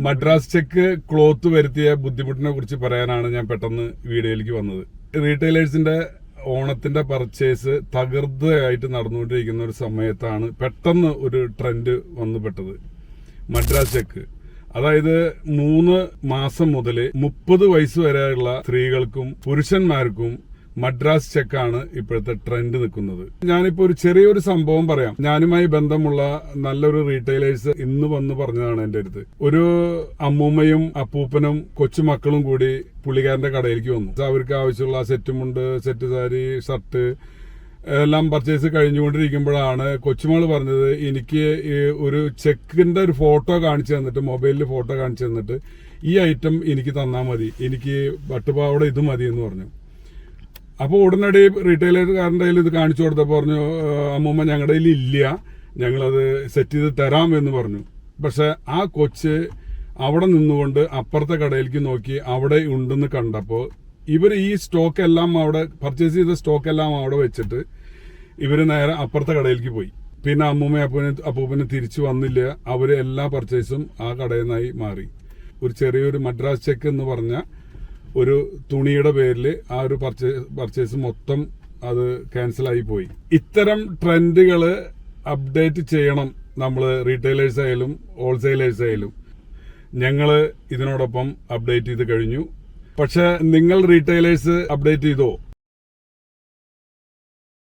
Madras check cloth വരുത്തിയ ബുദ്ധിമുട്ടിനെ കുറിച്ച് പറയാനാണ് ഞാൻ പെട്ടെന്ന് വീഡിയോയിലേക്ക് വന്നത്. റീറ്റെയിലേഴ്സിന്റെ ഓണത്തിന്റെ പർച്ചേസ് തകൃതയായിട്ട് നടന്നുകൊണ്ടിരിക്കുന്ന ഒരു സമയത്താണ് പെട്ടെന്ന് ഒരു ട്രെൻഡ് വന്നുപെട്ടത്. മദ്രാസ് ചെക്ക്, അതായത് 3 മാസം മുതൽ 30 വയസ്സ് വരെയുള്ള സ്ത്രീകൾക്കും പുരുഷന്മാർക്കും മദ്രാസ് ചെക്കാണ് ഇപ്പോഴത്തെ ട്രെൻഡ് നിൽക്കുന്നത്. ഞാനിപ്പോ ഒരു ചെറിയൊരു സംഭവം പറയാം. ഞാനുമായി ബന്ധമുള്ള നല്ലൊരു റീറ്റെയിലേഴ്സ് ഇന്ന് വന്ന് പറഞ്ഞതാണ് എന്റെ അടുത്ത്. ഒരു അമ്മൂമ്മയും അപ്പൂപ്പനും കൊച്ചുമക്കളും കൂടി പുള്ളിക്കാരന്റെ കടയിലേക്ക് വന്നു. അവർക്ക് ആവശ്യമുള്ള സെറ്റ് മുണ്ട്, സെറ്റ് സാരി, ഷർട്ട് എല്ലാം പർച്ചേസ് കഴിഞ്ഞുകൊണ്ടിരിക്കുമ്പോഴാണ് കൊച്ചുമകൾ പറഞ്ഞത്, എനിക്ക് ഒരു ചെക്കിന്റെ ഒരു ഫോട്ടോ കാണിച്ചു തന്നിട്ട്, മൊബൈലിൽ ഫോട്ടോ കാണിച്ചു തന്നിട്ട്, ഈ ഐറ്റം എനിക്ക് തന്നാൽ മതി, എനിക്ക് പട്ടുപാവട ഇത് മതി എന്ന് പറഞ്ഞു. അപ്പോൾ ഉടനടി റീറ്റെയിലർക്കാരൻ്റെ കയ്യിൽ ഇത് കാണിച്ചു കൊടുത്തപ്പോൾ പറഞ്ഞു, അമ്മൂമ്മ ഞങ്ങളുടെ കയ്യിൽ ഇല്ല, ഞങ്ങളത് സെറ്റ് ചെയ്ത് തരാം എന്ന് പറഞ്ഞു. പക്ഷെ ആ കൊച്ച് അവിടെ നിന്നുകൊണ്ട് അപ്പുറത്തെ കടയിലേക്ക് നോക്കി അവിടെ ഉണ്ടെന്ന് കണ്ടപ്പോൾ ഇവർ ഈ സ്റ്റോക്ക് എല്ലാം അവിടെ പർച്ചേസ് ചെയ്ത സ്റ്റോക്ക് എല്ലാം അവിടെ വെച്ചിട്ട് ഇവര് നേരെ അപ്പുറത്തെ കടയിലേക്ക് പോയി. പിന്നെ അപ്പൂപ്പന് തിരിച്ചു വന്നില്ല. അവര് എല്ലാ പർച്ചേസും ആ കടയിൽ നിന്നായി മാറി. ഒരു ചെറിയൊരു മദ്രാസ് ചെക്ക് എന്ന് പറഞ്ഞ ഒരു തുണിയുടെ പേരിൽ ആ ഒരു പർച്ചേസ് മൊത്തം അത് ക്യാൻസലായി പോയി. ഇത്തരം ട്രെൻഡുകൾ അപ്ഡേറ്റ് ചെയ്യണം നമ്മൾ, റീറ്റെയിലേഴ്സ് ആയാലും ഹോൾസെയിലേഴ്സ് ആയാലും. ഞങ്ങൾ ഇതിനോടൊപ്പം അപ്ഡേറ്റ് ചെയ്ത് കഴിഞ്ഞു. പക്ഷെ നിങ്ങൾ റീറ്റെയിലേഴ്സ് അപ്ഡേറ്റ് ചെയ്തോ?